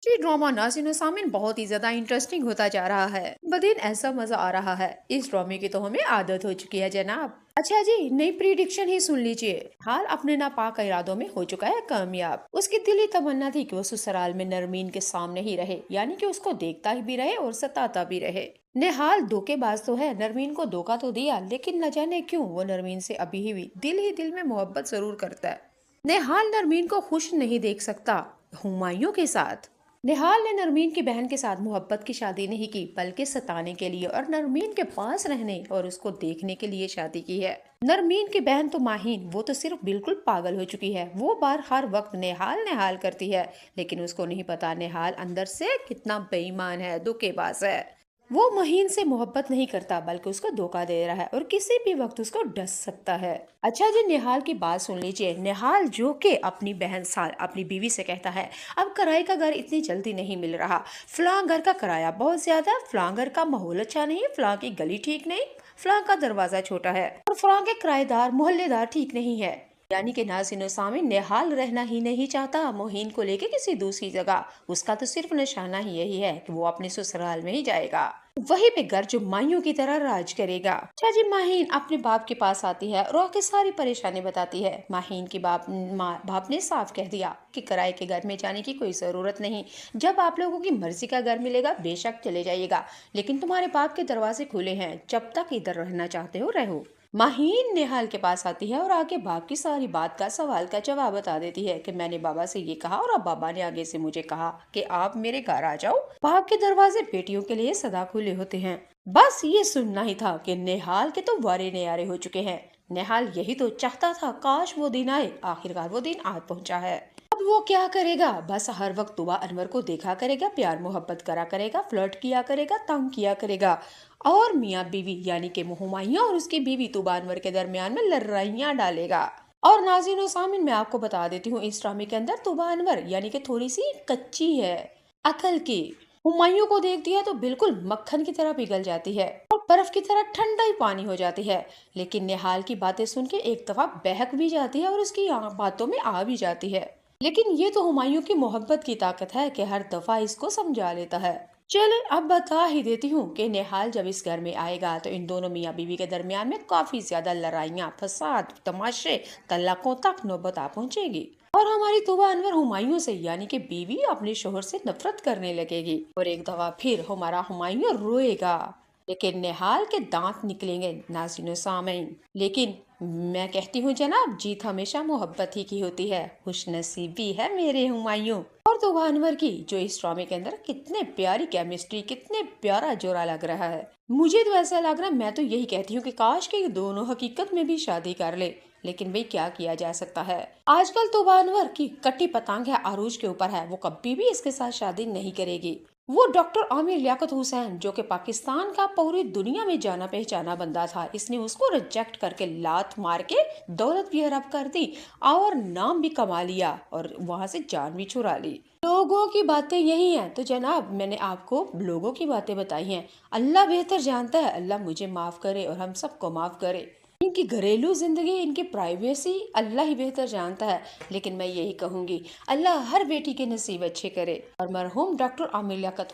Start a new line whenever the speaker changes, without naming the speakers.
ये ड्रामा नाज़रीन व सामीन बहुत ही ज्यादा इंटरेस्टिंग होता जा रहा है। बदीन ऐसा मजा आ रहा है, इस ड्रामे की तो हमें आदत हो चुकी है जनाब। अच्छा जी, नई प्रिडिक्शन ही सुन लीजिए। हाल अपने नापाक इरादों में हो चुका है कामयाब। उसकी दिली तमन्ना थी कि वो ससुराल में नरमीन के सामने ही रहे, यानी कि उसको देखता ही भी रहे और सताता भी रहे। नेहाल धोखेबाज तो है, नरमीन को धोखा तो दिया, लेकिन न जाने क्यों वो नरमीन से अभी ही दिल में मोहब्बत जरूर करता है। नेहाल नरमीन को खुश नहीं देख सकता हुमायूं के साथ। निहाल ने नरमीन की बहन के साथ मोहब्बत की शादी नहीं की, बल्कि सताने के लिए और नरमीन के पास रहने और उसको देखने के लिए शादी की है। नरमीन की बहन तो माहीन, वो तो सिर्फ बिल्कुल पागल हो चुकी है। वो बार हर वक्त नेहाल नेहाल करती है, लेकिन उसको नहीं पता नेहाल अंदर से कितना बेईमान है, धोखेबाज है। वो महीन से मोहब्बत नहीं करता, बल्कि उसको धोखा दे रहा है और किसी भी वक्त उसको डस सकता है। अच्छा जी, निहाल की बात सुन लीजिए। निहाल जो कि अपनी बहन साल अपनी बीवी से कहता है, अब किराए का घर इतनी जल्दी नहीं मिल रहा, फलां घर का किराया बहुत ज्यादा, फलां घर का माहौल अच्छा नहीं, फलां की गली ठीक नहीं, फलां का दरवाजा छोटा है और फलां के किराएदार मोहल्लेदार ठीक नहीं है। यानी कि नाज़रीन सामने निहाल रहना ही नहीं चाहता मोहीन को लेके किसी दूसरी जगह। उसका तो सिर्फ निशाना ही यही है कि वो अपने ससुराल में ही जाएगा, वहीं पे घर जो मायूं की तरह राज करेगा। अच्छा जी, माहीन अपने बाप के पास आती है और आके सारी परेशानी बताती है। माहीन के बाप ने साफ कह दिया कि किराए के घर में जाने की कोई जरूरत नहीं, जब आप लोगों की मर्जी का घर मिलेगा बेशक चले जाइएगा, लेकिन तुम्हारे बाप के दरवाजे खुले हैं, जब तक इधर रहना चाहते हो रहो। माहीन नेहाल के पास आती है और आगे बाप की सारी बात का सवाल का जवाब बता देती है कि मैंने बाबा से ये कहा और अब बाबा ने आगे से मुझे कहा कि आप मेरे घर आ जाओ। बाप के दरवाजे बेटियों के लिए सदा खुले होते हैं। बस ये सुनना ही था कि नेहाल के तो वारे न्यारे हो चुके हैं। नेहाल यही तो चाहता था, काश वो दिन आए। आखिरकार वो दिन आ पहुंचा है। अब वो क्या करेगा, बस हर वक्त तुबा अनवर को देखा करेगा, प्यार मोहब्बत करा करेगा, फ्लर्ट किया करेगा, तंग किया करेगा और मियाँ बीवी यानी कि हुमायूं और उसकी बीवी तुबा अनवर के दरमियान में लड़ाइयाँ डालेगा। और नाज़रीन और सामिन, मैं आपको बता देती हूँ, इस ड्रामे के अंदर तुबा अनवर यानी कि थोड़ी सी कच्ची है अकल की। हुमायूं को देखती है तो बिल्कुल मक्खन की तरह पिघल जाती है और बर्फ की तरह ठंडा ही पानी हो जाती है। लेकिन निहाल की बातें सुन के एक दफा बहक भी जाती है और उसकी बातों में आ भी जाती है। लेकिन ये तो हुमायूं की मोहब्बत की ताकत है कि हर दफा इसको समझा लेता है। चले अब बता ही देती हूँ कि निहाल जब इस घर में आएगा तो इन दोनों मियाँ बीवी के दरमियान में काफी ज्यादा लड़ाइयाँ, फसाद, तमाशे, तलाकों तक नौबत आ पहुंचेगी और हमारी तुबा अनवर हुमायूं से यानी कि बीवी अपने शोहर से नफरत करने लगेगी और एक दफा फिर हमारा हुमायूं रोएगा। लेकिन निहाल के दांत निकलेंगे नाज़रीन सामीन। लेकिन मैं कहती हूँ जनाब, जीत हमेशा मोहब्बत ही की होती है। खुशनसीबी है मेरे हुमायूं और तुबा अनवर की, जो इस ड्रामे के अंदर कितने प्यारी केमिस्ट्री, कितने प्यारा जोड़ा लग रहा है। मुझे तो ऐसा लग रहा है, मैं तो यही कहती हूँ कि काश के ये दोनों हकीकत में भी शादी कर ले। लेकिन भाई क्या किया जा सकता है, आजकल तुबा अनवर की कटी पतंग है, अरूज के ऊपर है, वो कभी भी इसके साथ शादी नहीं करेगी। वो डॉक्टर आमिर लियाकत हुसैन जो कि पाकिस्तान का पूरी दुनिया में जाना पहचाना बंदा था, इसने उसको रिजेक्ट करके लात मार के दौलत भी हड़प कर दी और नाम भी कमा लिया और वहां से जान भी छुड़ा ली। लोगों की बातें यही हैं। तो जनाब, मैंने आपको लोगों की बातें बताई हैं। अल्लाह बेहतर जानता है, अल्लाह मुझे माफ करे और हम सबको माफ करे। इनकी घरेलू जिंदगी, इनकी प्राइवेसी अल्लाह ही बेहतर जानता है। लेकिन मैं यही कहूंगी, अल्लाह हर बेटी के नसीब अच्छे करे और मरहूम डॉक्टर आमिर लियाकत